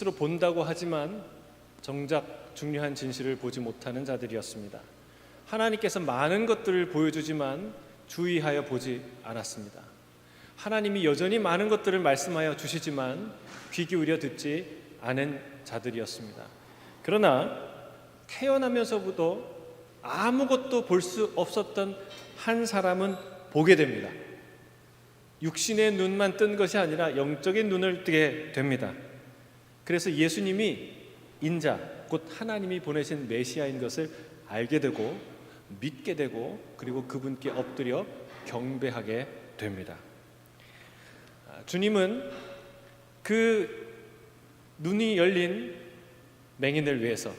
스스로 본다고 하지만 정작 중요한 진실을 보지 못하는 자들이었습니다. 하나님께서 많은 것들을 보여주지만 주의하여 보지 않았습니다. 하나님이 여전히 많은 것들을 말씀하여 주시지만 귀 기울여 듣지 않은 자들이었습니다. 그러나 태어나면서부터 아무것도 볼 수 없었던 한 사람은 보게 됩니다. 육신의 눈만 뜬 것이 아니라 영적인 눈을 뜨게 됩니다. 그래서 예수님이 인자, 곧 하나님이 보내신 메시아인 것을 알게 되고 믿게 되고 그리고 그분께 엎드려 경배하게 됩니다. 주님은 그 눈이 열린 맹인을 위해서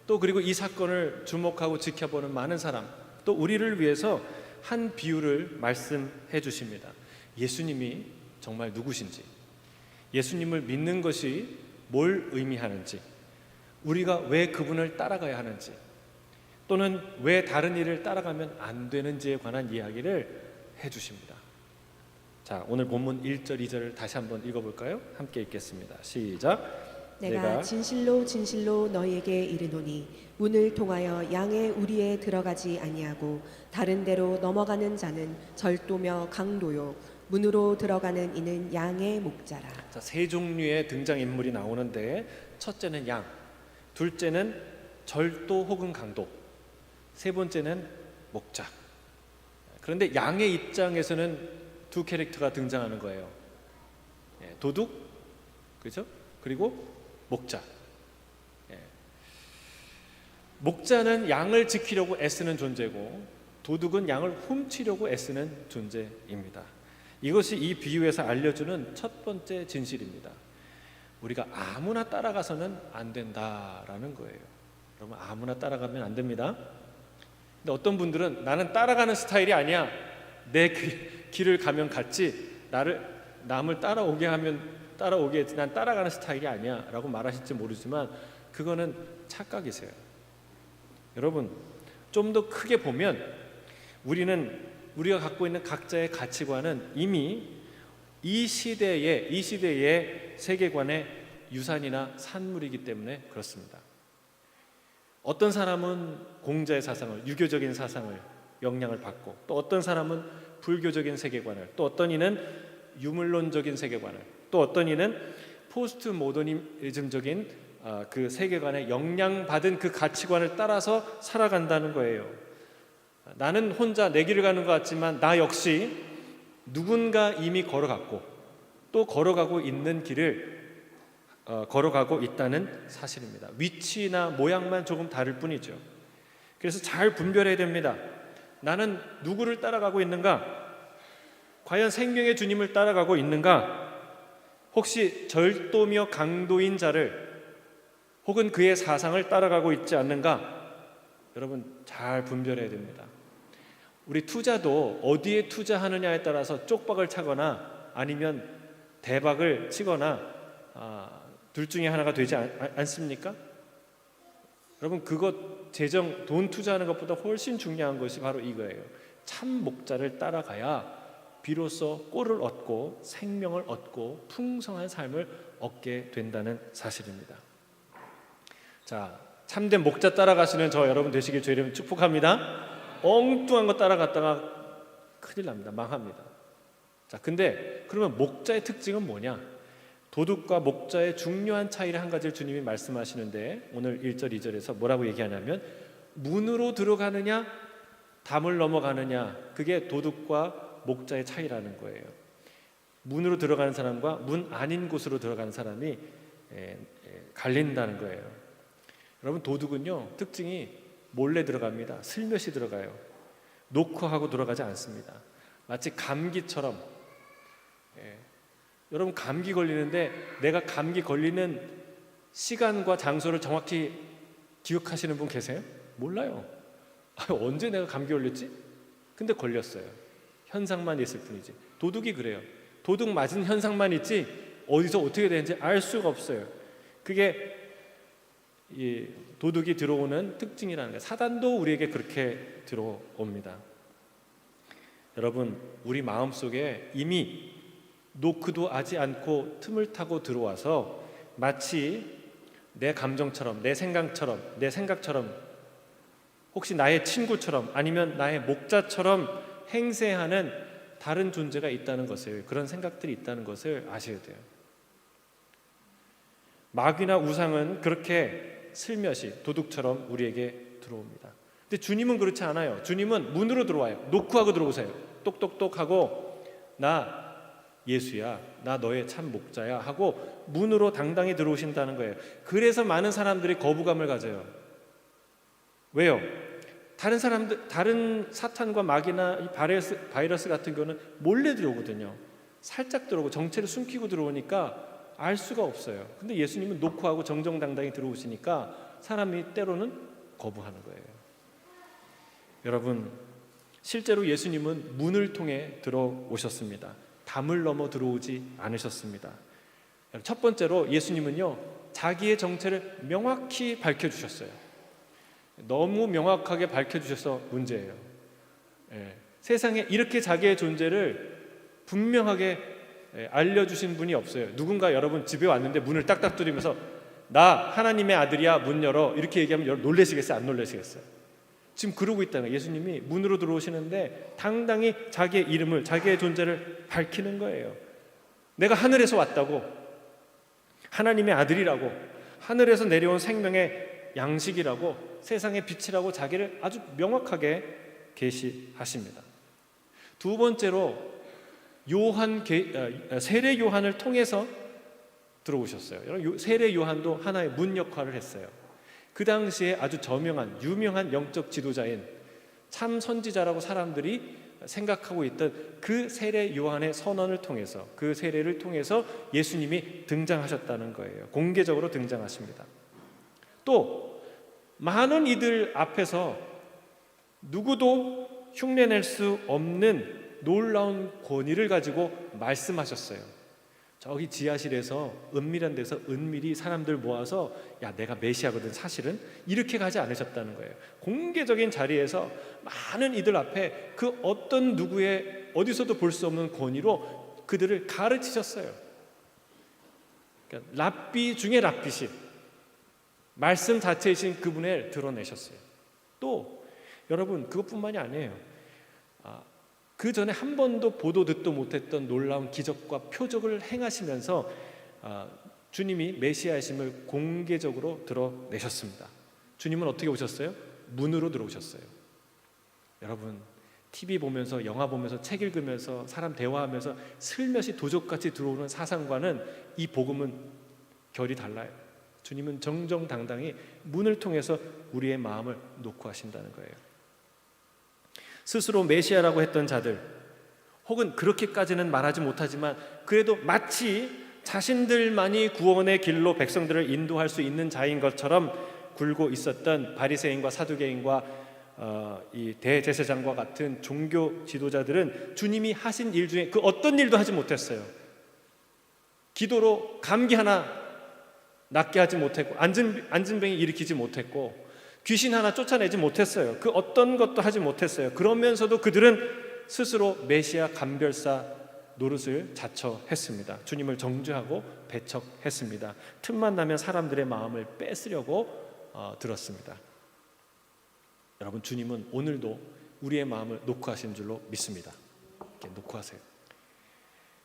또 그리고 이 사건을 주목하고 지켜보는 많은 사람 또 우리를 위해서 한 비유를 말씀해 주십니다. 예수님이 정말 누구신지, 예수님을 믿는 것이 뭘 의미하는지, 우리가 왜 그분을 따라가야 하는지, 또는 왜 다른 일을 따라가면 안 되는지에 관한 이야기를 해주십니다. 자, 오늘 본문 1절 2절을 다시 한번 읽어볼까요? 함께 읽겠습니다. 시작. 내가 진실로 진실로 너희에게 이르노니 문을 통하여 양의 우리에 들어가지 아니하고 다른 데로 넘어가는 자는 절도며 강도요 문으로 들어가는 이는 양의 목자라. 자, 세 종류의 등장인물이 나오는데 첫째는 양, 둘째는 절도 혹은 강도, 세 번째는 목자. 그런데 양의 입장에서는 두 캐릭터가 등장하는 거예요. 도둑, 그렇죠? 그리고 목자. 목자는 양을 지키려고 애쓰는 존재고 도둑은 양을 훔치려고 애쓰는 존재입니다. 이것이 이 비유에서 알려주는 첫 번째 진실입니다. 우리가 아무나 따라가서는 안 된다라는 거예요. 여러분, 아무나 따라가면 안 됩니다. 근데 어떤 분들은 나는 따라가는 스타일이 아니야. 내 길을 가면 갔지 남을 따라오게 하면 따라오게 했지 난 따라가는 스타일이 아니야 라고 말하실지 모르지만 그거는 착각이세요. 여러분, 좀 더 크게 보면 우리가 갖고 있는 각자의 가치관은 이미 이 시대의 세계관의 유산이나 산물이기 때문에 그렇습니다. 어떤 사람은 공자의 사상을, 유교적인 사상을 영향을 받고 또 어떤 사람은 불교적인 세계관을, 또 어떤 이는 유물론적인 세계관을, 또 어떤 이는 포스트 모더니즘적인 그 세계관에 영향받은 그 가치관을 따라서 살아간다는 거예요. 나는 혼자 내 길을 가는 것 같지만 나 역시 누군가 이미 걸어갔고 또 걸어가고 있는 길을 걸어가고 있다는 사실입니다. 위치나 모양만 조금 다를 뿐이죠. 그래서 잘 분별해야 됩니다. 나는 누구를 따라가고 있는가? 과연 생명의 주님을 따라가고 있는가? 혹시 절도며 강도인 자를 혹은 그의 사상을 따라가고 있지 않는가? 여러분, 잘 분별해야 됩니다. 우리 투자도 어디에 투자하느냐에 따라서 쪽박을 차거나 아니면 대박을 치거나 둘 중에 하나가 되지 않습니까? 여러분, 그것 돈 투자하는 것보다 훨씬 중요한 것이 바로 이거예요. 참 목자를 따라가야 비로소 꼴을 얻고 생명을 얻고 풍성한 삶을 얻게 된다는 사실입니다. 자, 참된 목자 따라가시는 저 여러분 되시길 주의 이름으로 축복합니다. 엉뚱한 거 따라갔다가 큰일 납니다. 망합니다. 자, 근데 그러면 목자의 특징은 뭐냐? 도둑과 목자의 중요한 차이를 한 가지를 주님이 말씀하시는데 오늘 1절 2절에서 뭐라고 얘기하냐면 문으로 들어가느냐 담을 넘어가느냐, 그게 도둑과 목자의 차이라는 거예요. 문으로 들어가는 사람과 문 아닌 곳으로 들어가는 사람이 갈린다는 거예요. 여러분, 도둑은요 특징이 몰래 들어갑니다. 슬며시 들어가요. 노크하고 들어가지 않습니다. 마치 감기처럼. 여러분, 감기 걸리는데 내가 감기 걸리는 시간과 장소를 정확히 기억하시는 분 계세요? 몰라요. 언제 내가 감기 걸렸지? 근데 걸렸어요. 현상만 있을 뿐이지. 도둑이 그래요. 도둑 맞은 현상만 있지 어디서 어떻게 되는지 알 수가 없어요. 그게 이 도둑이 들어오는 특징이라는 거예요. 사단도 우리에게 그렇게 들어옵니다. 여러분, 우리 마음속에 이미 노크도 하지 않고 틈을 타고 들어와서 마치 내 감정처럼, 내 생각처럼, 혹시 나의 친구처럼 아니면 나의 목자처럼 행세하는 다른 존재가 있다는 것을, 그런 생각들이 있다는 것을 아셔야 돼요. 마귀나 우상은 그렇게 슬며시 도둑처럼 우리에게 들어옵니다. 근데 주님은 그렇지 않아요. 주님은 문으로 들어와요. 노크하고 들어오세요. 똑똑똑하고 나 예수야, 나 너의 참 목자야 하고 문으로 당당히 들어오신다는 거예요. 그래서 많은 사람들이 거부감을 가져요. 왜요? 다른 사탄과 마귀나 이 바이러스 같은 경우는 몰래 들어오거든요. 살짝 들어오고 정체를 숨기고 들어오니까 알 수가 없어요. 근데 예수님은 노크하고 정정당당히 들어오시니까 사람이 때로는 거부하는 거예요. 여러분, 실제로 예수님은 문을 통해 들어오셨습니다. 담을 넘어 들어오지 않으셨습니다. 첫 번째로 예수님은요, 자기의 정체를 명확히 밝혀주셨어요. 너무 명확하게 밝혀주셔서 문제예요. 세상에 이렇게 자기의 존재를 분명하게 알려주신 분이 없어요. 누군가 여러분 집에 왔는데 문을 딱딱 두드리면서 나 하나님의 아들이야, 문 열어, 이렇게 얘기하면 여러분 놀라시겠어요? 안 놀라시겠어요? 지금 그러고 있다는 거예요. 예수님이 문으로 들어오시는데 당당히 자기의 이름을, 자기의 존재를 밝히는 거예요. 내가 하늘에서 왔다고, 하나님의 아들이라고, 하늘에서 내려온 생명의 양식이라고, 세상의 빛이라고 자기를 아주 명확하게 계시하십니다. 두 번째로 세례 요한을 통해서 들어오셨어요. 세례 요한도 하나의 문 역할을 했어요. 그 당시에 아주 유명한 영적 지도자인 참 선지자라고 사람들이 생각하고 있던 그 세례 요한의 선언을 통해서, 그 세례를 통해서 예수님이 등장하셨다는 거예요. 공개적으로 등장하십니다. 또 많은 이들 앞에서 누구도 흉내낼 수 없는 놀라운 권위를 가지고 말씀하셨어요. 저기 지하실에서 은밀한 데서 은밀히 사람들 모아서 야, 내가 메시아거든 사실은, 이렇게 가지 않으셨다는 거예요. 공개적인 자리에서 많은 이들 앞에 그 어떤 누구의 어디서도 볼 수 없는 권위로 그들을 가르치셨어요. 그러니까 랍비 중에 랍비신, 말씀 자체이신 그분을 드러내셨어요. 또 여러분, 그것뿐만이 아니에요. 그 전에 한 번도 보도 듣도 못했던 놀라운 기적과 표적을 행하시면서 주님이 메시아이심을 공개적으로 드러내셨습니다. 주님은 어떻게 오셨어요? 문으로 들어오셨어요. 여러분, TV 보면서, 영화 보면서, 책 읽으면서, 사람 대화하면서 슬며시 도적같이 들어오는 사상과는 이 복음은 결이 달라요. 주님은 정정당당히 문을 통해서 우리의 마음을 놓고 하신다는 거예요. 스스로 메시아라고 했던 자들, 혹은 그렇게까지는 말하지 못하지만 그래도 마치 자신들만이 구원의 길로 백성들을 인도할 수 있는 자인 것처럼 굴고 있었던 바리새인과 사두개인과 이 대제사장과 같은 종교 지도자들은 주님이 하신 일 중에 그 어떤 일도 하지 못했어요. 기도로 감기 하나 낫게 하지 못했고, 안진병이 일으키지 못했고, 귀신 하나 쫓아내지 못했어요. 그 어떤 것도 하지 못했어요. 그러면서도 그들은 스스로 메시아 감별사 노릇을 자처했습니다. 주님을 정죄하고 배척했습니다. 틈만 나면 사람들의 마음을 뺏으려고 들었습니다. 여러분, 주님은 오늘도 우리의 마음을 놓고 하신 줄로 믿습니다. 이렇게 놓고 하세요.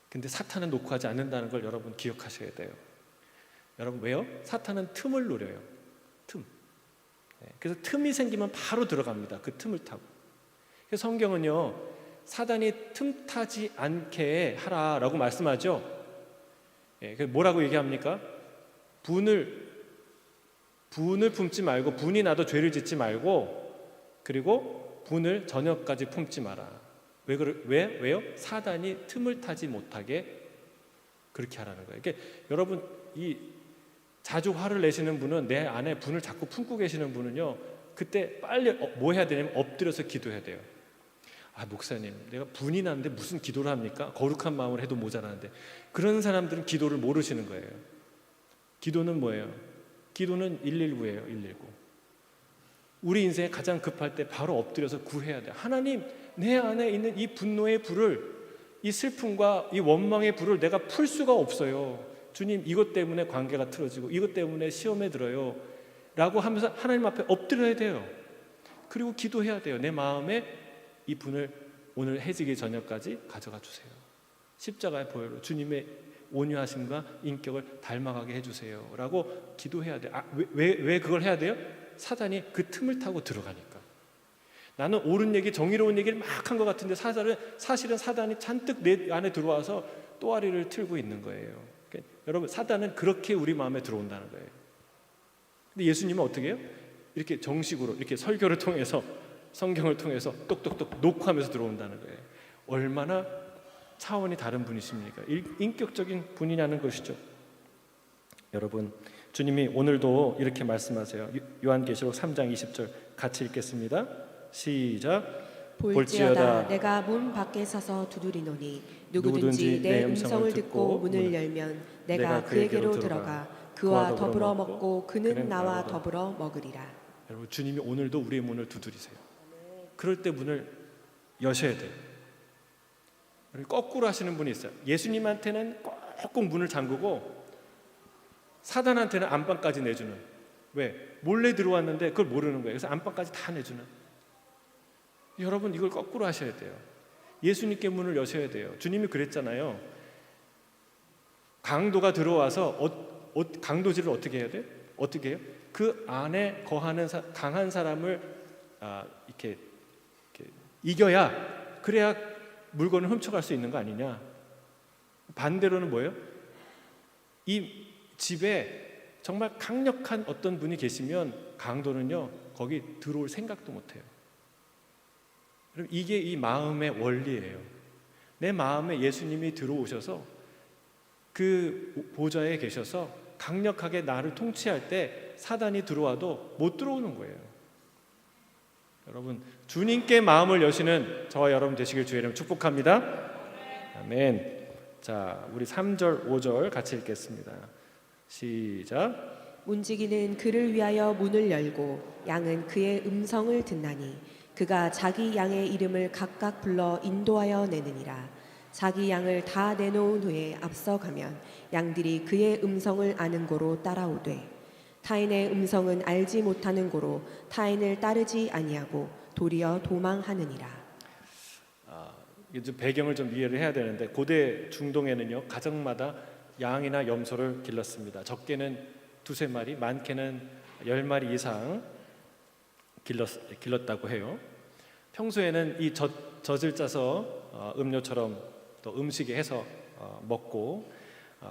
근데 사탄은 놓고 하지 않는다는 걸 여러분 기억하셔야 돼요. 여러분, 왜요? 사탄은 틈을 노려요. 틈. 그래서 틈이 생기면 바로 들어갑니다. 그 틈을 타고. 그래서 성경은요, 사단이 틈타지 않게 하라라고 말씀하죠. 뭐라고 얘기합니까? 분을 품지 말고, 분이 나도 죄를 짓지 말고, 그리고 분을 저녁까지 품지 마라. 왜요? 사단이 틈을 타지 못하게 그렇게 하라는 거예요. 그러니까 여러분, 이 자주 화를 내시는 분은, 내 안에 분을 자꾸 품고 계시는 분은요, 그때 빨리 뭐 해야 되냐면 엎드려서 기도해야 돼요. 목사님, 내가 분이 나는데 무슨 기도를 합니까? 거룩한 마음을 해도 모자라는데. 그런 사람들은 기도를 모르시는 거예요. 기도는 뭐예요? 기도는 119예요. 119. 우리 인생에 가장 급할 때 바로 엎드려서 구해야 돼요. 하나님, 내 안에 있는 이 분노의 불을, 이 슬픔과 이 원망의 불을 내가 풀 수가 없어요. 주님 이것 때문에 관계가 틀어지고 이것 때문에 시험에 들어요 라고 하면서 하나님 앞에 엎드려야 돼요. 그리고 기도해야 돼요. 내 마음에 이 분을 오늘 해지기 저녁까지 가져가 주세요. 십자가의 보혈로 주님의 온유하심과 인격을 닮아가게 해주세요 라고 기도해야 돼요. 왜 그걸 해야 돼요? 사단이 그 틈을 타고 들어가니까. 나는 옳은 얘기, 정의로운 얘기를 막 한 것 같은데 사실은 사단이 잔뜩 내 안에 들어와서 또아리를 틀고 있는 거예요. 그러니까 여러분, 사단은 그렇게 우리 마음에 들어온다는 거예요. 근데 예수님은 어떻게 해요? 이렇게 정식으로 이렇게 설교를 통해서 성경을 통해서 똑똑똑 녹화하면서 들어온다는 거예요. 얼마나 차원이 다른 분이십니까? 인격적인 분이냐는 것이죠. 여러분, 주님이 오늘도 이렇게 말씀하세요. 요한계시록 3장 20절 같이 읽겠습니다. 시작. 볼지어다 내가 문 밖에 서서 두드리노니 누구든지 내 음성을 듣고 문을 열면 내가 그에게로 들어가 그와 더불어 먹고 그는 나와 더불어 먹으리라. 여러분, 주님이 오늘도 우리의 문을 두드리세요. 그럴 때 문을 여셔야 돼요. 거꾸로 하시는 분이 있어요. 예수님한테는 꼭꼭 문을 잠그고 사단한테는 안방까지 내주는. 왜? 몰래 들어왔는데 그걸 모르는 거예요. 그래서 안방까지 다 내주는. 여러분, 이걸 거꾸로 하셔야 돼요. 예수님께 문을 여셔야 돼요. 주님이 그랬잖아요. 강도가 들어와서 강도질을 어떻게 해야 돼요? 어떻게 해요? 그 안에 거하는 강한 사람을 이렇게 이겨야, 그래야 물건을 훔쳐갈 수 있는 거 아니냐. 반대로는 뭐예요? 이 집에 정말 강력한 어떤 분이 계시면 강도는요 거기 들어올 생각도 못해요. 그럼 이게 이 마음의 원리예요. 내 마음에 예수님이 들어오셔서 그 보좌에 계셔서 강력하게 나를 통치할 때 사단이 들어와도 못 들어오는 거예요. 여러분, 주님께 마음을 여시는 저와 여러분 되시길 주의 이름으로 축복합니다. 아멘. 자, 우리 3절 5절 같이 읽겠습니다. 시작. 문지기는 그를 위하여 문을 열고 양은 그의 음성을 듣나니 그가 자기 양의 이름을 각각 불러 인도하여 내느니라. 자기 양을 다 내놓은 후에 앞서가면 양들이 그의 음성을 아는 고로 따라오되 타인의 음성은 알지 못하는 고로 타인을 따르지 아니하고 도리어 도망하느니라. 이제 배경을 좀 이해를 해야 되는데, 고대 중동에는요 가정마다 양이나 염소를 길렀습니다. 적게는 2-3마리, 많게는 10마리 이상 길렀다고 해요. 평소에는 이 젖을 짜서 음료처럼 또 음식에 해서 먹고,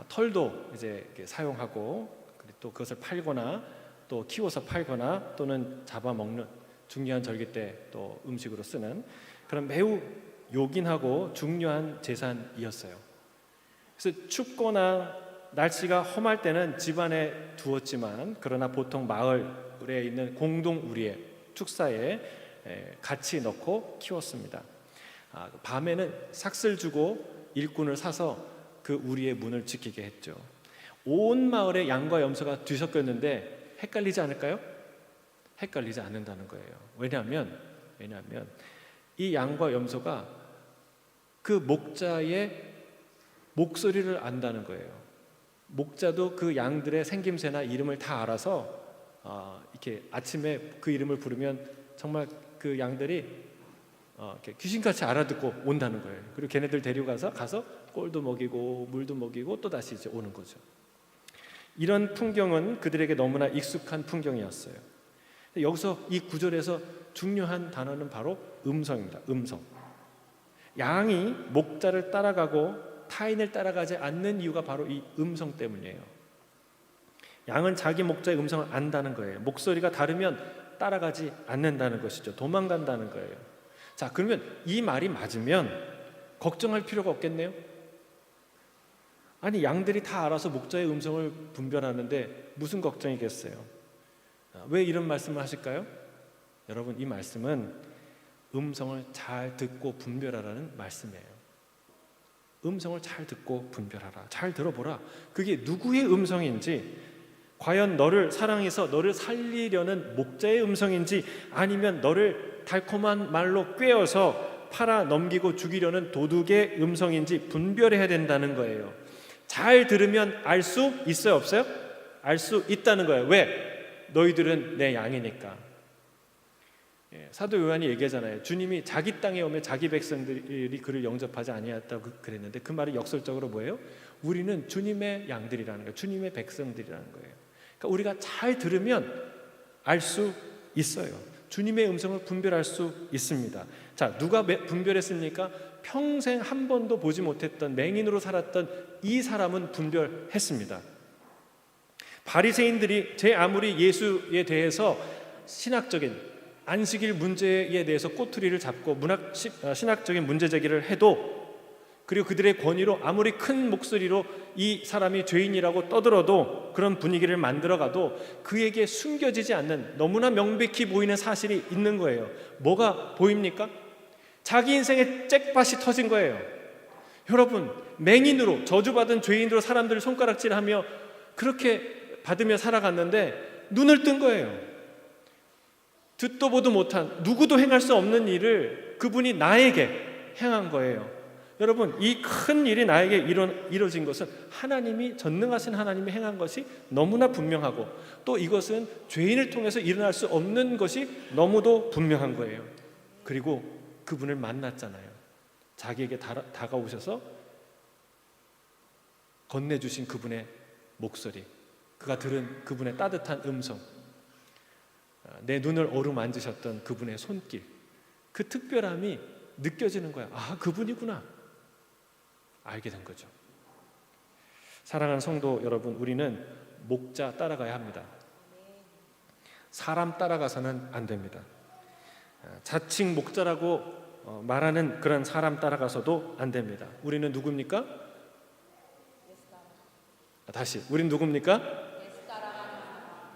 털도 이제 이렇게 사용하고, 또 그것을 팔거나 또 키워서 팔거나 또는 잡아먹는 중요한 절기 때 또 음식으로 쓰는 그런 매우 요긴하고 중요한 재산이었어요. 그래서 춥거나 날씨가 험할 때는 집안에 두었지만, 그러나 보통 마을에 있는 공동 우리에 축사에 같이 넣고 키웠습니다. 밤에는 삭슬 주고 일꾼을 사서 그 우리의 문을 지키게 했죠. 온 마을에 양과 염소가 뒤섞였는데 헷갈리지 않을까요? 헷갈리지 않는다는 거예요. 왜냐하면 이 양과 염소가 그 목자의 목소리를 안다는 거예요. 목자도 그 양들의 생김새나 이름을 다 알아서 이렇게 아침에 그 이름을 부르면 정말 그 양들이 이렇게 귀신같이 알아듣고 온다는 거예요. 그리고 걔네들 데려가서 꼴도 먹이고 물도 먹이고 또 다시 이제 오는 거죠. 이런 풍경은 그들에게 너무나 익숙한 풍경이었어요. 여기서 이 구절에서 중요한 단어는 바로 음성입니다. 음성. 양이 목자를 따라가고 타인을 따라가지 않는 이유가 바로 이 음성 때문이에요. 양은 자기 목자의 음성을 안다는 거예요. 목소리가 다르면 따라가지 않는다는 것이죠. 도망간다는 거예요. 자, 그러면 이 말이 맞으면 걱정할 필요가 없겠네요. 아니, 양들이 다 알아서 목자의 음성을 분별하는데 무슨 걱정이겠어요? 왜 이런 말씀을 하실까요? 여러분, 이 말씀은 음성을 잘 듣고 분별하라는 말씀이에요. 음성을 잘 듣고 분별하라. 잘 들어보라. 그게 누구의 음성인지, 과연 너를 사랑해서 너를 살리려는 목자의 음성인지, 아니면 너를 달콤한 말로 꿰어서 팔아 넘기고 죽이려는 도둑의 음성인지 분별해야 된다는 거예요. 잘 들으면 알 수 있어요, 없어요? 알 수 있다는 거예요. 왜? 너희들은 내 양이니까. 사도 요한이 얘기하잖아요. 주님이 자기 땅에 오면 자기 백성들이 그를 영접하지 아니하였다고 그랬는데 그 말이 역설적으로 뭐예요? 우리는 주님의 양들이라는 거예요. 주님의 백성들이라는 거예요. 그러니까 우리가 잘 들으면 알 수 있어요. 주님의 음성을 분별할 수 있습니다. 자, 누가 분별했습니까? 평생 한 번도 보지 못했던 맹인으로 살았던 이 사람은 분별했습니다. 바리새인들이 제 아무리 예수에 대해서 신학적인 안식일 문제에 대해서 꼬투리를 잡고 신학적인 문제 제기를 해도, 그리고 그들의 권위로 아무리 큰 목소리로 이 사람이 죄인이라고 떠들어도, 그런 분위기를 만들어가도 그에게 숨겨지지 않는 너무나 명백히 보이는 사실이 있는 거예요. 뭐가 보입니까? 자기 인생의 잭팟이 터진 거예요. 여러분, 맹인으로 저주받은 죄인으로 사람들을 손가락질하며 그렇게 받으며 살아갔는데 눈을 뜬 거예요. 듣도 보도 못한, 누구도 행할 수 없는 일을 그분이 나에게 행한 거예요. 여러분, 이 큰 일이 나에게 이루어진 것은 하나님이, 전능하신 하나님이 행한 것이 너무나 분명하고, 또 이것은 죄인을 통해서 일어날 수 없는 것이 너무도 분명한 거예요. 그리고 그분을 만났잖아요. 자기에게 다가오셔서 건네주신 그분의 목소리, 그가 들은 그분의 따뜻한 음성, 내 눈을 어루만지셨던 그분의 손길, 그 특별함이 느껴지는 거야. 아, 그분이구나. 알게 된 거죠. 사랑하는 성도 여러분, 우리는 목자 따라가야 합니다. 사람 따라가서는 안 됩니다. 자칭 목자라고 말하는 그런 사람 따라가서도 안 됩니다. 우리는 누굽니까? 다시, 우린 누굽니까?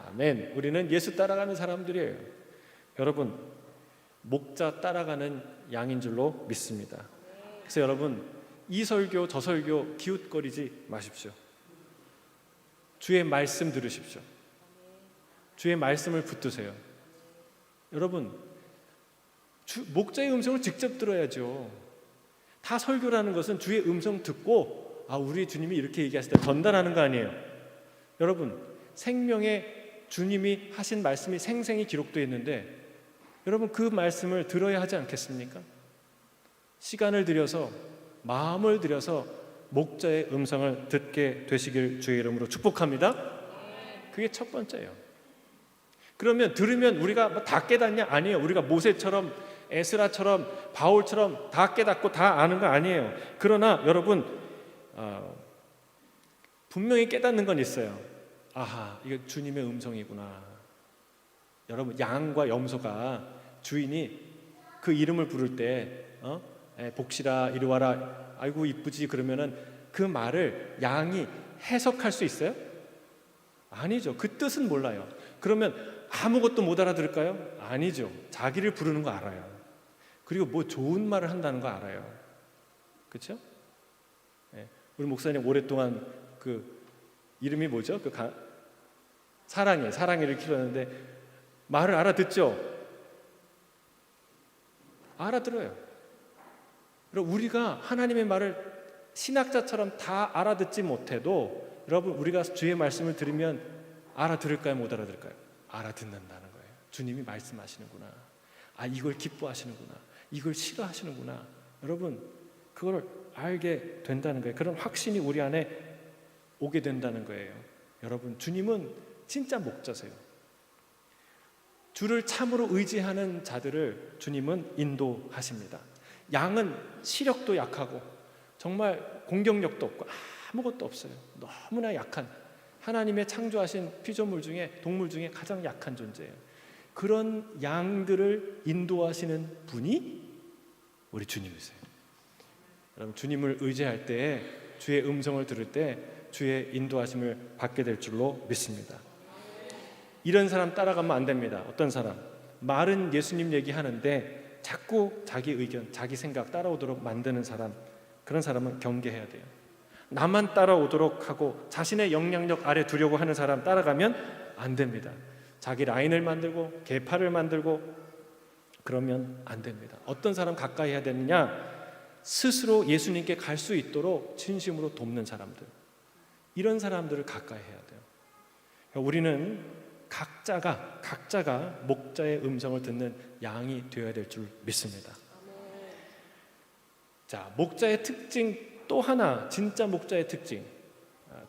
아멘. 우리는 예수 따라가는 사람들이에요. 여러분, 목자 따라가는 양인 줄로 믿습니다. 그래서 여러분, 이 설교 저 설교 기웃거리지 마십시오. 주의 말씀 들으십시오. 주의 말씀을 붙드세요. 여러분, 목자의 음성을 직접 들어야죠. 다 설교라는 것은 주의 음성 듣고, 아, 우리 주님이 이렇게 얘기하실 때 전달하는 거 아니에요. 여러분, 생명의 주님이 하신 말씀이 생생히 기록되어 있는데, 여러분, 그 말씀을 들어야 하지 않겠습니까? 시간을 들여서, 마음을 들여서 목자의 음성을 듣게 되시길 주의 이름으로 축복합니다. 그게 첫 번째예요. 그러면 들으면 우리가 다 깨닫냐? 아니에요. 우리가 모세처럼, 에스라처럼, 바울처럼 다 깨닫고 다 아는 거 아니에요. 그러나 여러분, 분명히 깨닫는 건 있어요. 아하, 이거 주님의 음성이구나. 여러분, 양과 염소가 주인이 그 이름을 부를 때 복실아 이리 와라, 아이고 이쁘지, 그러면은 그 말을 양이 해석할 수 있어요? 아니죠. 그 뜻은 몰라요. 그러면 아무것도 못 알아들을까요? 아니죠. 자기를 부르는 거 알아요. 그리고 뭐 좋은 말을 한다는 거 알아요. 그렇죠? 우리 목사님 오랫동안 그 이름이 뭐죠? 그 사랑이를 키웠는데 말을 알아듣죠? 알아들어요. 그리고 우리가 하나님의 말을 신학자처럼 다 알아듣지 못해도, 여러분, 우리가 주의 말씀을 들으면 알아들을까요? 못 알아들을까요? 알아듣는다는 거예요. 주님이 말씀하시는구나. 아, 이걸 기뻐하시는구나. 이걸 싫어하시는구나. 여러분, 그걸 알게 된다는 거예요. 그런 확신이 우리 안에 오게 된다는 거예요. 여러분, 주님은 진짜 목자세요. 주를 참으로 의지하는 자들을 주님은 인도하십니다. 양은 시력도 약하고 정말 공격력도 없고 아무것도 없어요. 너무나 약한, 하나님의 창조하신 피조물 중에, 동물 중에 가장 약한 존재예요. 그런 양들을 인도하시는 분이 우리 주님이세요. 여러분, 주님을 의지할 때, 주의 음성을 들을 때 주의 인도하심을 받게 될 줄로 믿습니다. 이런 사람 따라가면 안 됩니다. 어떤 사람? 말은 예수님 얘기하는데 자꾸 자기 의견, 자기 생각 따라오도록 만드는 사람, 그런 사람은 경계해야 돼요. 나만 따라오도록 하고 자신의 영향력 아래 두려고 하는 사람 따라가면 안 됩니다. 자기 라인을 만들고 계파를 만들고 그러면 안 됩니다. 어떤 사람 가까이 해야 되느냐? 스스로 예수님께 갈 수 있도록 진심으로 돕는 사람들. 이런 사람들을 가까이 해야 돼요. 우리는 각자가 목자의 음성을 듣는 양이 되어야 될 줄 믿습니다. 자, 목자의 특징 또 하나, 진짜 목자의 특징,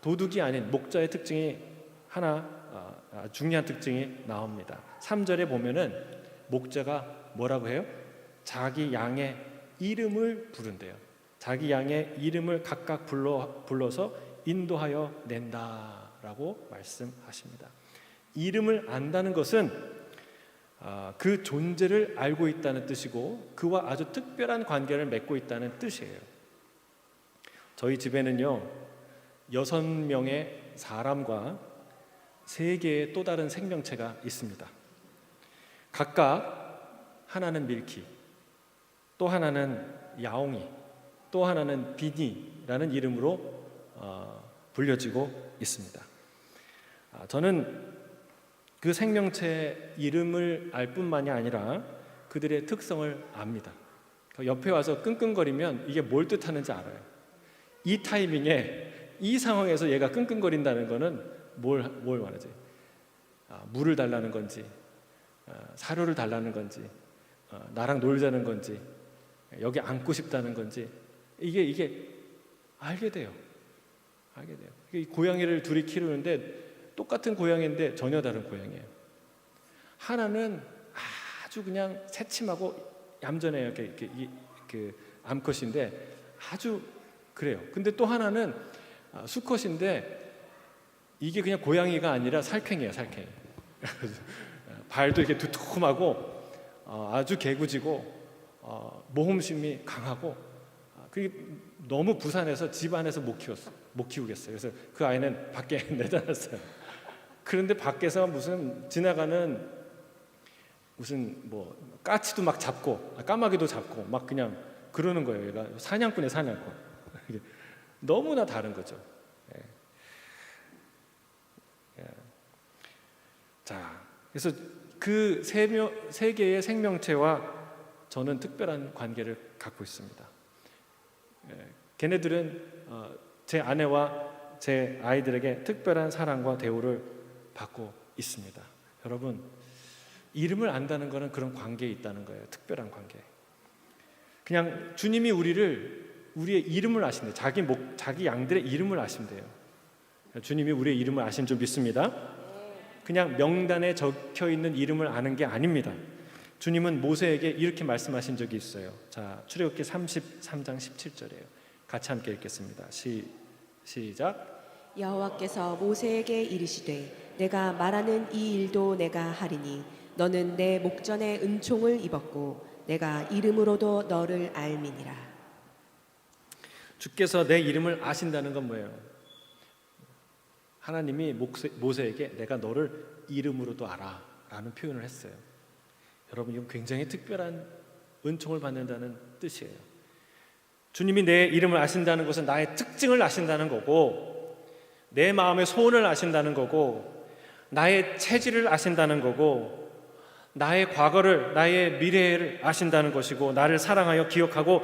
도둑이 아닌 목자의 특징이 하나, 중요한 특징이 나옵니다. 3절에 보면은 목자가 뭐라고 해요? 자기 양의 이름을 부른대요. 자기 양의 이름을 각각 불러서 인도하여 낸다라고 말씀하십니다. 이름을 안다는 것은 그 존재를 알고 있다는 뜻이고 그와 아주 특별한 관계를 맺고 있다는 뜻이에요. 저희 집에는요 6명의 사람과 3개의 또 다른 생명체가 있습니다. 각각 하나는 밀키, 또 하나는 야옹이, 또 하나는 비니라는 이름으로 불려지고 있습니다. 저는 그 생명체 이름을 알 뿐만이 아니라 그들의 특성을 압니다. 옆에 와서 끙끙거리면 이게 뭘 뜻하는지 알아요. 이 타이밍에 이 상황에서 얘가 끙끙거린다는 거는 뭘 말하지? 물을 달라는 건지, 사료를 달라는 건지, 나랑 놀자는 건지, 여기 앉고 싶다는 건지 이게 알게 돼요. 고양이를 둘이 키우는데 똑같은 고양이인데 전혀 다른 고양이에요. 하나는 아주 그냥 새침하고 얌전해요. 그 암컷인데 아주 그래요. 근데 또 하나는 수컷인데 이게 그냥 고양이가 아니라 살쾡이에요. 살쾡이. 발도 이렇게 두툼하고 아주 개구지고 모험심이 강하고 그게 너무 부산해서 집 안에서 못 키우겠어요. 그래서 그 아이는 밖에 내다놨어요. 그런데 밖에서 무슨 지나가는 무슨 뭐 까치도 막 잡고 까마귀도 잡고 막 그냥 그러는 거예요. 얘가 사냥꾼이에요. 사냥꾼. 너무나 다른 거죠. 자, 그래서 그 3개의 생명체와 저는 특별한 관계를 갖고 있습니다. 걔네들은 제 아내와 제 아이들에게 특별한 사랑과 대우를 받고 있습니다. 여러분, 이름을 안다는 것은 그런 관계에 있다는 거예요. 특별한 관계. 그냥 주님이 우리의 이름을 아신대요. 자기 양들의 이름을 아신대요. 주님이 우리의 이름을 아신 줄 믿습니다. 그냥 명단에 적혀 있는 이름을 아는 게 아닙니다. 주님은 모세에게 이렇게 말씀하신 적이 있어요. 자, 출애굽기 33장 17절이에요. 같이 함께 읽겠습니다. 시작. 여호와께서 모세에게 이르시되 내가 말하는 이 일도 내가 하리니 너는 내 목전에 은총을 입었고 내가 이름으로도 너를 알미니라. 주께서 내 이름을 아신다는 건 뭐예요? 하나님이 모세에게 내가 너를 이름으로도 알아 라는 표현을 했어요. 여러분, 이건 굉장히 특별한 은총을 받는다는 뜻이에요. 주님이 내 이름을 아신다는 것은 나의 특징을 아신다는 거고, 내 마음의 소원을 아신다는 거고, 나의 체질을 아신다는 거고, 나의 과거를, 나의 미래를 아신다는 것이고, 나를 사랑하여 기억하고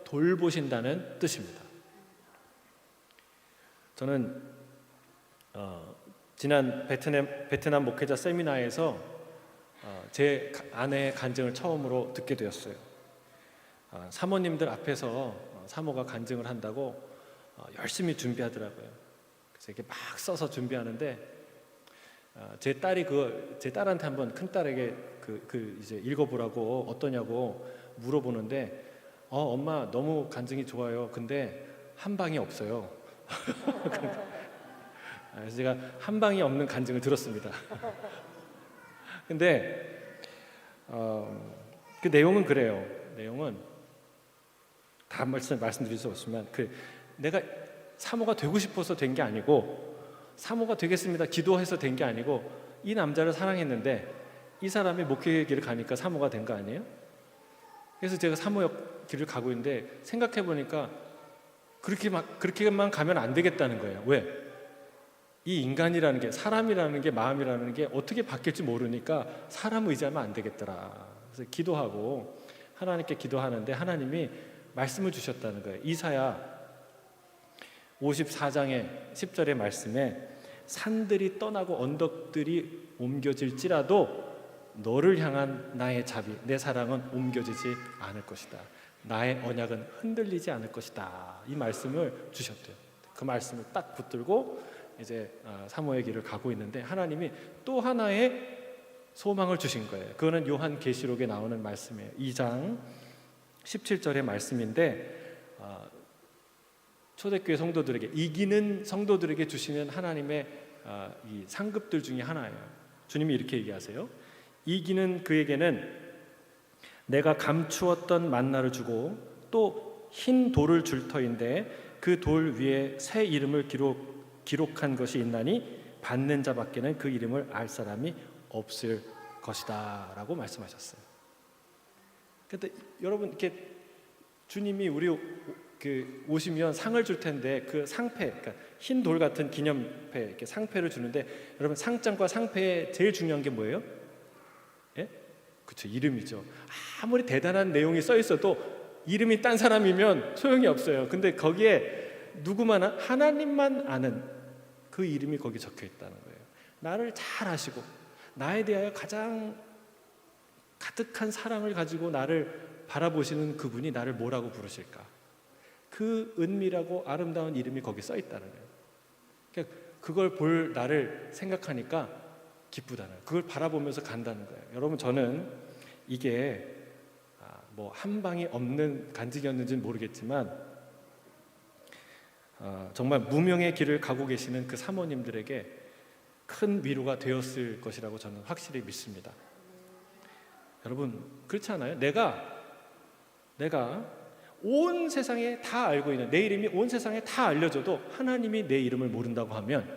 돌보신다는 뜻입니다. 저는 지난 베트남 목회자 세미나에서 제 아내의 간증을 처음으로 듣게 되었어요. 사모님들 앞에서 사모가 간증을 한다고 열심히 준비하더라고요. 그래서 이렇게 막 써서 준비하는데 제 딸한테 한번 큰 딸에게 이제 읽어보라고 어떠냐고 물어보는데 엄마 너무 간증이 좋아요. 근데 한 방이 없어요. 그래서 제가 한 방이 없는 간증을 들었습니다. 근데 그 내용은 그래요. 내용은 다 말씀드릴 수 없지만 내가 사모가 되고 싶어서 된 게 아니고 사모가 되겠습니다 기도해서 된 게 아니고 이 남자를 사랑했는데 이 사람이 목회의 길을 가니까 사모가 된 거 아니에요? 그래서 제가 사모의 길을 가고 있는데 생각해 보니까 그렇게만 가면 안 되겠다는 거예요. 왜? 이 인간이라는 게, 사람이라는 게, 마음이라는 게 어떻게 바뀔지 모르니까 사람 의지하면 안 되겠더라. 그래서 기도하고 하나님께 기도하는데 하나님이 말씀을 주셨다는 거예요. 이사야 54장의 10절의 말씀에 산들이 떠나고 언덕들이 옮겨질지라도 너를 향한 나의 자비, 내 사랑은 옮겨지지 않을 것이다. 나의 언약은 흔들리지 않을 것이다. 이 말씀을 주셨대요. 그 말씀을 딱 붙들고 이제 사모의 길을 가고 있는데 하나님이 또 하나의 소망을 주신 거예요. 그거는 요한계시록에 나오는 말씀이에요. 2장 17절의 말씀인데 초대교회 성도들에게, 이기는 성도들에게 주시는 하나님의 이 상급들 중에 하나예요. 주님이 이렇게 얘기하세요. 이기는 그에게는 내가 감추었던 만나를 주고 또 흰 돌을 줄 터인데 그 돌 위에 새 이름을 기록한 것이 있나니 받는 자밖에는 그 이름을 알 사람이 없을 것이다 라고 말씀하셨어요. 근데 여러분, 이렇게 주님이 우리 오시면 상을 줄 텐데 그 상패, 그러니까 흰 돌 같은 기념패, 이렇게 상패를 주는데 여러분, 상장과 상패에 제일 중요한 게 뭐예요? 예? 그렇죠, 이름이죠. 아무리 대단한 내용이 써 있어도 이름이 딴 사람이면 소용이 없어요. 근데 거기에 누구만 하나님만 아는 그 이름이 거기 적혀 있다는 거예요. 나를 잘 아시고 나에 대하여 가장 가득한 사랑을 가지고 나를 바라보시는 그분이 나를 뭐라고 부르실까? 그 은밀하고 아름다운 이름이 거기 써 있다는 거예요. 그러니까 그걸 볼 나를 생각하니까 기쁘다는 거예요. 그걸 바라보면서 간다는 거예요. 여러분, 저는 이게 뭐 한 방이 없는 간직이었는지는 모르겠지만 정말 무명의 길을 가고 계시는 그 사모님들에게 큰 위로가 되었을 것이라고 저는 확실히 믿습니다. 여러분, 그렇지 않아요? 내가 온 세상에 다 알고 있는, 내 이름이 온 세상에 다 알려져도 하나님이 내 이름을 모른다고 하면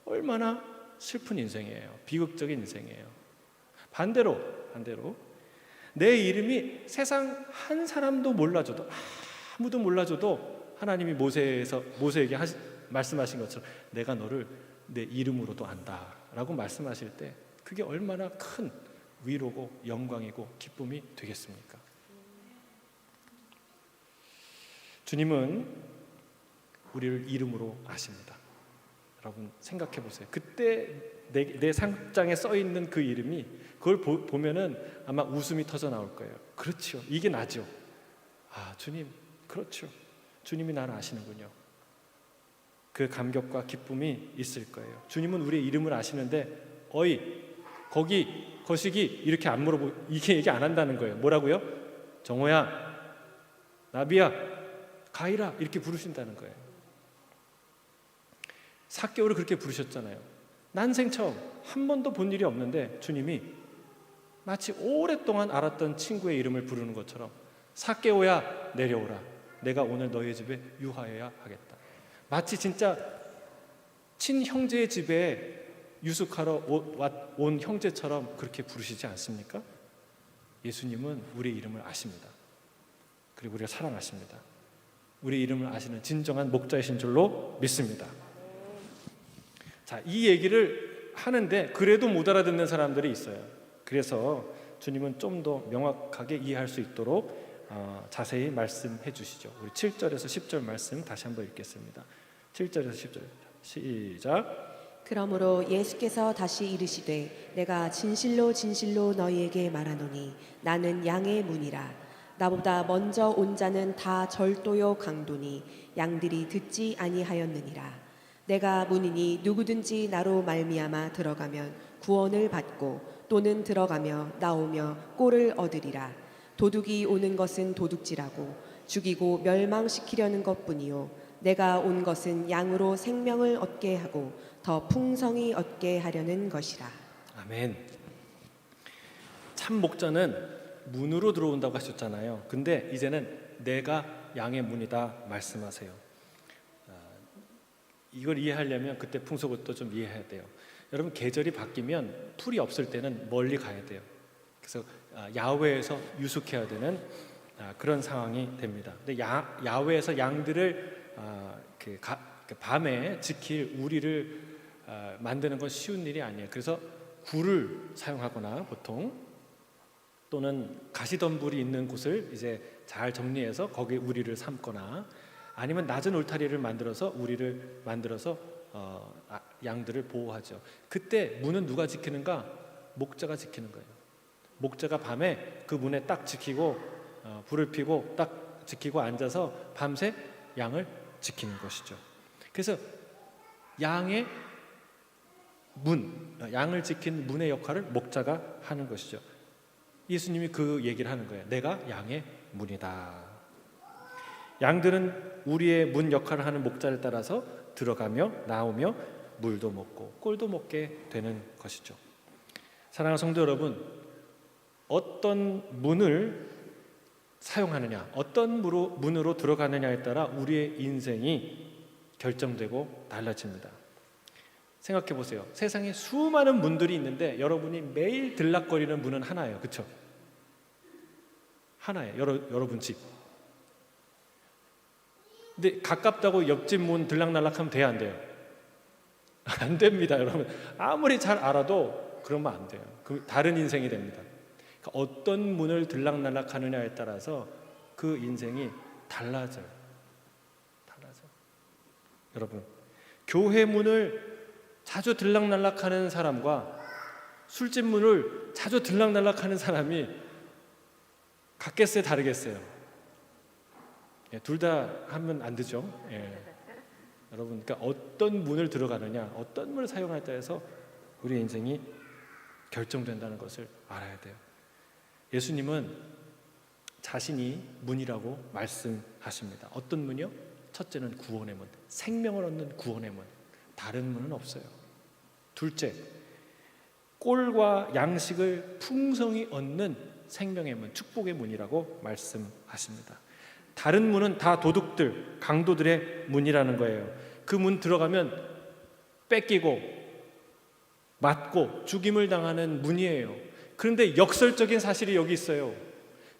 얼마나 슬픈 인생이에요. 비극적인 인생이에요. 반대로 내 이름이 세상 한 사람도 몰라줘도, 아무도 몰라줘도 하나님이 모세에게 말씀하신 것처럼 내가 너를 내 이름으로도 안다 라고 말씀하실 때 그게 얼마나 큰 위로고 영광이고 기쁨이 되겠습니까? 주님은 우리를 이름으로 아십니다. 여러분, 생각해 보세요. 그때 내 상장에 써 있는 그 이름이, 그걸 보면은 아마 웃음이 터져 나올 거예요. 그렇죠, 이게 나죠. 주님, 그렇죠, 주님이 나를 아시는군요. 그 감격과 기쁨이 있을 거예요. 주님은 우리의 이름을 아시는데 어이, 거기, 거시기 이렇게 안 이렇게 얘기 안 한다는 거예요. 뭐라고요? 정호야, 나비야, 가이라 이렇게 부르신다는 거예요. 삭개오를 그렇게 부르셨잖아요. 난생 처음, 한 번도 본 일이 없는데 주님이 마치 오랫동안 알았던 친구의 이름을 부르는 것처럼 삭개오야, 내려오라. 내가 오늘 너희 집에 유하여야 하겠다. 마치 진짜 친형제의 집에 유숙하러 온 형제처럼 그렇게 부르시지 않습니까? 예수님은 우리의 이름을 아십니다. 그리고 우리가 사랑하십니다. 우리 이름을 아시는 진정한 목자이신 줄로 믿습니다. 자, 이 얘기를 하는데 그래도 못 알아듣는 사람들이 있어요. 그래서 주님은 좀 더 명확하게 이해할 수 있도록 자세히 말씀해 주시죠. 우리 7절에서 10절 말씀 다시 한번 읽겠습니다. 7절에서 10절 시작. 그러므로 예수께서 다시 이르시되 내가 진실로 진실로 너희에게 말하노니 나는 양의 문이라. 나보다 먼저 온 자는 다 절도요 강도니 양들이 듣지 아니하였느니라. 내가 문이니 누구든지 나로 말미암아 들어가면 구원을 받고 또는 들어가며 나오며 꼴을 얻으리라. 도둑이 오는 것은 도둑질하고 죽이고 멸망시키려는 것뿐이요 내가 온 것은 양으로 생명을 얻게 하고 더 풍성히 얻게 하려는 것이라. 아멘. 참 목자는 문으로 들어온다고 하셨잖아요. 근데 이제는 내가 양의 문이다 말씀하세요. 이걸 이해하려면 그때 풍속을 또 좀 이해해야 돼요. 여러분, 계절이 바뀌면 풀이 없을 때는 멀리 가야 돼요. 그래서 야외에서 유숙해야 되는 그런 상황이 됩니다. 근데 야외에서 양들을 밤에 지킬 우리를 만드는 건 쉬운 일이 아니에요. 그래서 굴을 사용하거나 보통 또는 가시덤불이 있는 곳을 이제 잘 정리해서 거기에 우리를 삶거나 아니면 낮은 울타리를 만들어서 양들을 보호하죠. 그때 문은 누가 지키는가? 목자가 지키는 거예요. 목자가 밤에 그 문에 딱 지키고 불을 피고 딱 지키고 앉아서 밤새 양을 지키는 것이죠. 그래서 양을 지키는 문의 역할을 목자가 하는 것이죠. 예수님이 그 얘기를 하는 거예요. 내가 양의 문이다. 양들은 우리의 문 역할을 하는 목자를 따라서 들어가며 나오며 물도 먹고 꿀도 먹게 되는 것이죠. 사랑하는 성도 여러분, 어떤 문을 사용하느냐, 어떤 문으로 들어가느냐에 따라 우리의 인생이 결정되고 달라집니다. 생각해 보세요. 세상에 수많은 문들이 있는데 여러분이 매일 들락거리는 문은 하나예요. 그렇죠? 하나예요. 여러분 집. 근데 가깝다고 옆집 문 들락날락하면 돼요, 안 돼요? 안 됩니다, 여러분. 아무리 잘 알아도 그러면 안 돼요. 그 다른 인생이 됩니다. 그러니까 어떤 문을 들락날락하느냐에 따라서 그 인생이 달라져요. 여러분, 교회 문을 자주 들락날락하는 사람과 술집 문을 자주 들락날락하는 사람이 같겠어요, 다르겠어요? 둘 다 하면 안 되죠. 여러분, 그러니까 어떤 문을 들어가느냐, 어떤 문을 사용할 때에서 우리 인생이 결정된다는 것을 알아야 돼요. 예수님은 자신이 문이라고 말씀하십니다. 어떤 문이요? 첫째는 구원의 문, 생명을 얻는 구원의 문. 다른 문은 없어요. 둘째, 꼴과 양식을 풍성히 얻는 생명의 문, 축복의 문이라고 말씀하십니다. 다른 문은 다 도둑들, 강도들의 문이라는 거예요. 그 문 들어가면 뺏기고 맞고 죽임을 당하는 문이에요. 그런데 역설적인 사실이 여기 있어요.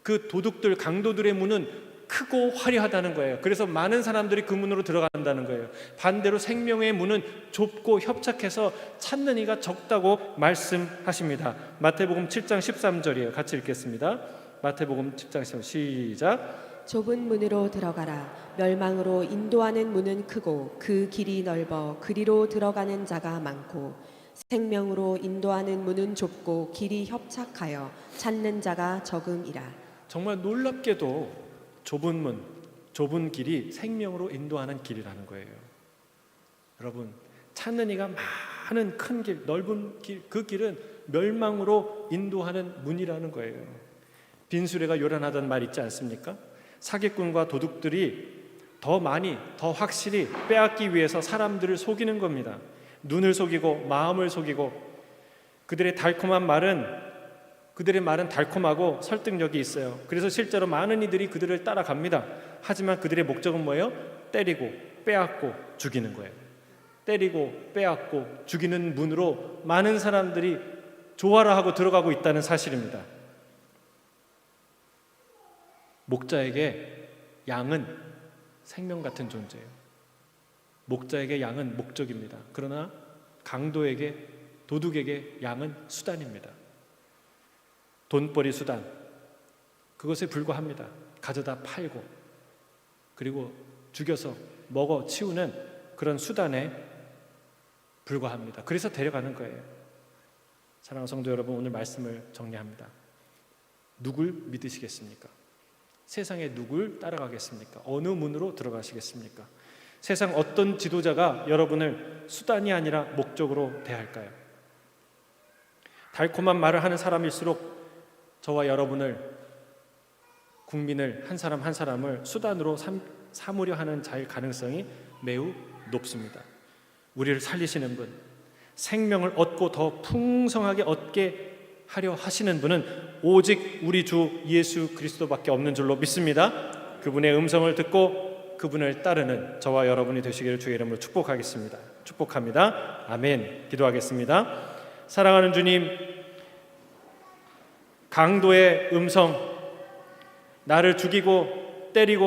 그 도둑들, 강도들의 문은 크고 화려하다는 거예요. 그래서 많은 사람들이 그 문으로 들어간다는 거예요. 반대로 생명의 문은 좁고 협착해서 찾는 이가 적다고 말씀하십니다. 마태복음 7장 13절이에요. 같이 읽겠습니다. 마태복음 7장 13절 시작. 좁은 문으로 들어가라. 멸망으로 인도하는 문은 크고 그 길이 넓어 그리로 들어가는 자가 많고 생명으로 인도하는 문은 좁고 길이 협착하여 찾는 자가 적음이라. 정말 놀랍게도 좁은 문, 좁은 길이 생명으로 인도하는 길이라는 거예요. 여러분, 찾는 이가 많은 큰 길, 넓은 길, 그 길은 멸망으로 인도하는 문이라는 거예요. 빈수레가 요란하다는 말 있지 않습니까? 사기꾼과 도둑들이 더 많이, 더 확실히 빼앗기 위해서 사람들을 속이는 겁니다. 눈을 속이고 마음을 속이고 그들의 말은 달콤하고 설득력이 있어요. 그래서 실제로 많은 이들이 그들을 따라갑니다. 하지만 그들의 목적은 뭐예요? 때리고 빼앗고 죽이는 거예요. 때리고 빼앗고 죽이는 문으로 많은 사람들이 좋아라 하고 들어가고 있다는 사실입니다. 목자에게 양은 생명 같은 존재예요. 목자에게 양은 목적입니다. 그러나 강도에게, 도둑에게 양은 수단입니다. 돈벌이 수단, 그것에 불과합니다. 가져다 팔고 그리고 죽여서 먹어 치우는 그런 수단에 불과합니다. 그래서 데려가는 거예요. 사랑하는 성도 여러분, 오늘 말씀을 정리합니다. 누굴 믿으시겠습니까? 세상에 누굴 따라가겠습니까? 어느 문으로 들어가시겠습니까? 세상 어떤 지도자가 여러분을 수단이 아니라 목적으로 대할까요? 달콤한 말을 하는 사람일수록 저와 여러분을, 국민을 한 사람 한 사람을 수단으로 삼으려 하는 자의 가능성이 매우 높습니다. 우리를 살리시는 분, 생명을 얻고 더 풍성하게 얻게 하려 하시는 분은 오직 우리 주 예수 그리스도밖에 없는 줄로 믿습니다. 그분의 음성을 듣고 그분을 따르는 저와 여러분이 되시기를 주의 이름으로 축복합니다. 아멘. 기도하겠습니다. 사랑하는 주님, 강도의 음성, 나를 죽이고 때리고